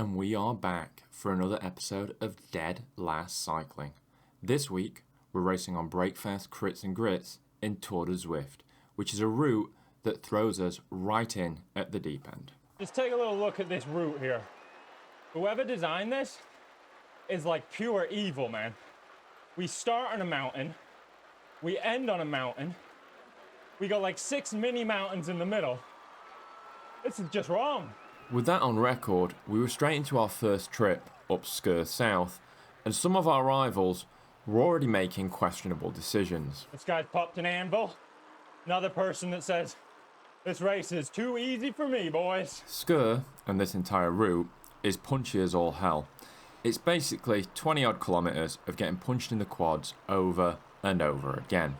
And we are back for another episode of Dead Last Cycling. This week, we're racing on BRAE-k Fast Crits Grits in Tour de Zwift, which is a route that throws us right in at the deep end. Just take a little look at this route here. Whoever designed this is like pure evil, man. We start on a mountain, we end on a mountain, we got like 6 mini mountains in the middle. This is just wrong. With that on record, we were straight into our first trip up Sgurr South, and some of our rivals were already making questionable decisions. This guy's popped an anvil. Another person that says, this race is too easy for me, boys. Sgurr, and this entire route, is punchy as all hell. It's basically 20 odd kilometres of getting punched in the quads over and over again,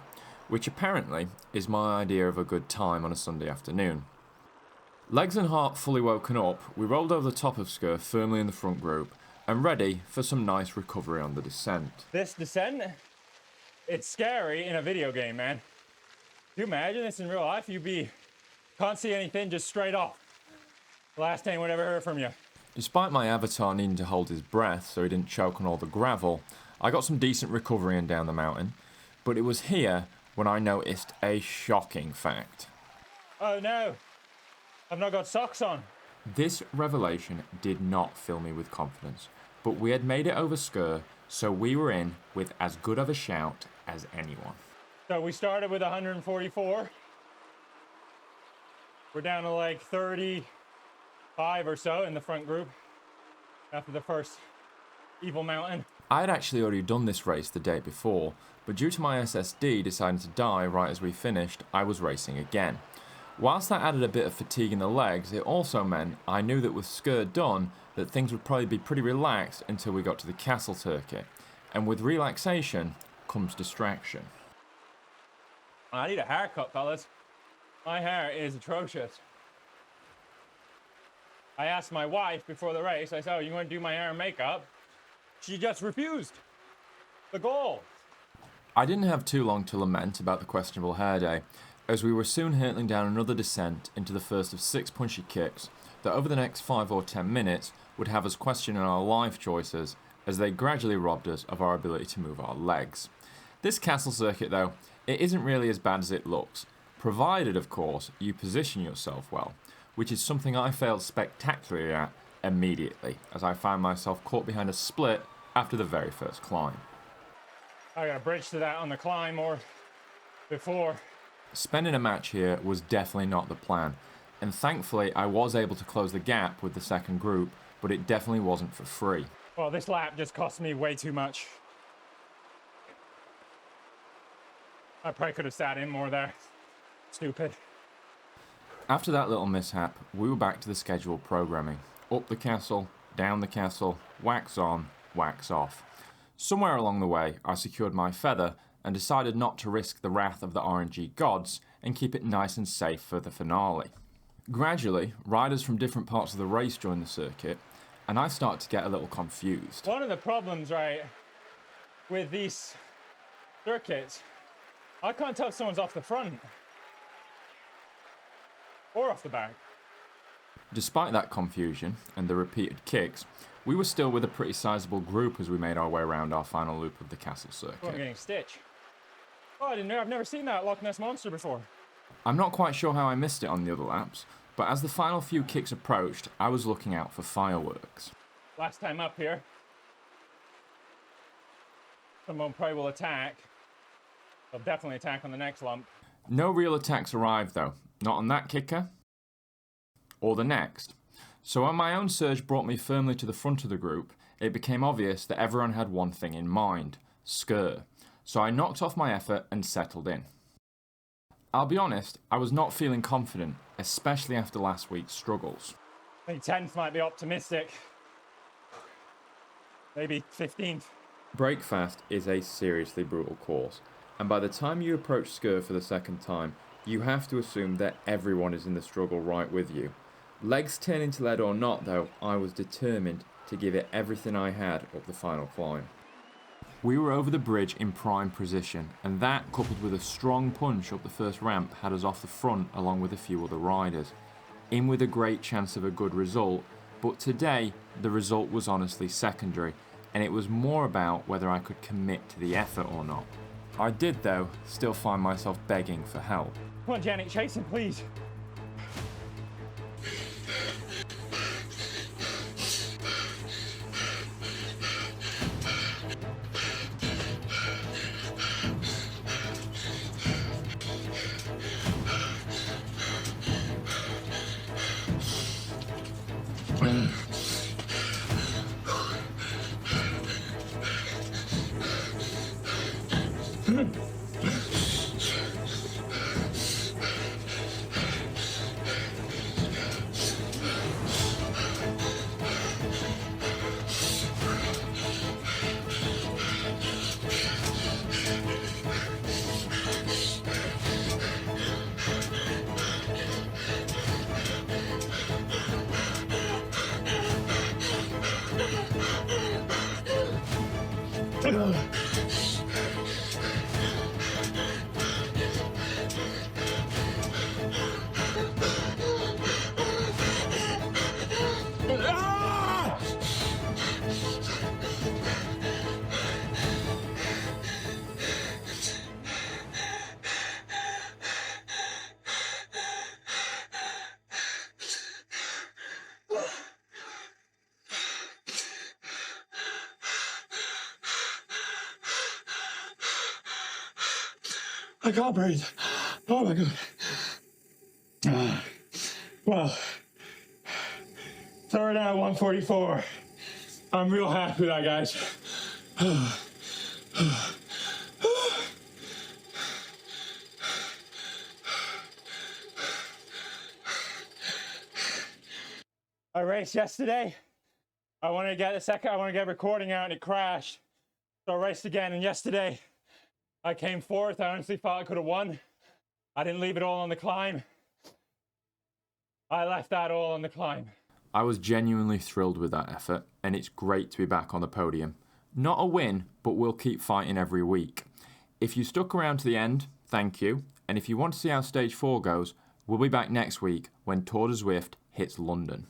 which apparently is my idea of a good time on a Sunday afternoon. Legs and heart fully woken up, we rolled over the top of Sgurr firmly in the front group and ready for some nice recovery on the descent. This descent, it's scary in a video game, man. Can you imagine this in real life? Can't see anything, just straight off. The last time we'd ever heard from you. Despite my avatar needing to hold his breath so he didn't choke on all the gravel, I got some decent recovery in down the mountain, but it was here when I noticed a shocking fact. Oh no, I've not got socks on. This revelation did not fill me with confidence, but we had made it over Sgurr, so we were in with as good of a shout as anyone. So we started with 144. We're down to like 35 or so in the front group after the first evil mountain. I had actually already done this race the day before, but due to my SSD deciding to die right as we finished, I was racing again. Whilst that added a bit of fatigue in the legs, it also meant I knew that with Sgurr done, that things would probably be pretty relaxed until we got to the castle circuit. And with relaxation comes distraction. I need a haircut, fellas. My hair is atrocious. I asked my wife before the race, I said, oh, you want to do my hair and makeup? She just refused. The goal. I didn't have too long to lament about the questionable hair day, as we were soon hurtling down another descent into the first of 6 punchy kicks that over the next 5 or 10 minutes would have us questioning our life choices as they gradually robbed us of our ability to move our legs. This castle circuit though, it isn't really as bad as it looks, provided of course you position yourself well, which is something I failed spectacularly at immediately as I found myself caught behind a split after the very first climb. I got a bridge to that on the climb or before. Spending a match here was definitely not the plan, and thankfully I was able to close the gap with the second group, but it definitely wasn't for free. Well, this lap just cost me way too much. I probably could have sat in more there. Stupid. After that little mishap, we were back to the scheduled programming. Up the castle, down the castle, wax on, wax off. Somewhere along the way, I secured my feather and decided not to risk the wrath of the RNG gods and keep it nice and safe for the finale. Gradually, riders from different parts of the race joined the circuit, and I started to get a little confused. One of the problems, right, with these circuits, I can't tell if someone's off the front or off the back. Despite that confusion and the repeated kicks, we were still with a pretty sizable group as we made our way around our final loop of the castle circuit. Oh, I'm getting stitch. Oh, I didn't know. I've never seen that Loch Ness Monster before. I'm not quite sure how I missed it on the other laps, but as the final few kicks approached, I was looking out for fireworks. Last time up here, someone probably will attack. They'll definitely attack on the next lump. No real attacks arrived though, not on that kicker, or the next. So when my own surge brought me firmly to the front of the group, it became obvious that everyone had one thing in mind, Sgurr. So I knocked off my effort and settled in. I'll be honest, I was not feeling confident, especially after last week's struggles. I think 10th might be optimistic. Maybe 15th. BRAE-k Fast is a seriously brutal course, and by the time you approach Sgurr for the second time, you have to assume that everyone is in the struggle right with you. Legs turning to lead or not though, I was determined to give it everything I had up the final climb. We were over the bridge in prime position, and that, coupled with a strong punch up the first ramp, had us off the front along with a few other riders. In with a great chance of a good result, But today, the result was honestly secondary, and it was more about whether I could commit to the effort or not. I did, though, still find myself begging for help. Come on, Janet, chase him, please. I can't breathe. Oh my God. Well, third out 144. I'm real happy with that, guys. I raced yesterday. I wanted to get recording out and it crashed. So I raced again, and yesterday I came fourth. I honestly thought I could have won. I didn't leave it all on the climb. I left that all on the climb. I was genuinely thrilled with that effort, and it's great to be back on the podium. Not a win, but we'll keep fighting every week. If you stuck around to the end, thank you. And if you want to see how stage 4 goes, we'll be back next week when Tour de Zwift hits London.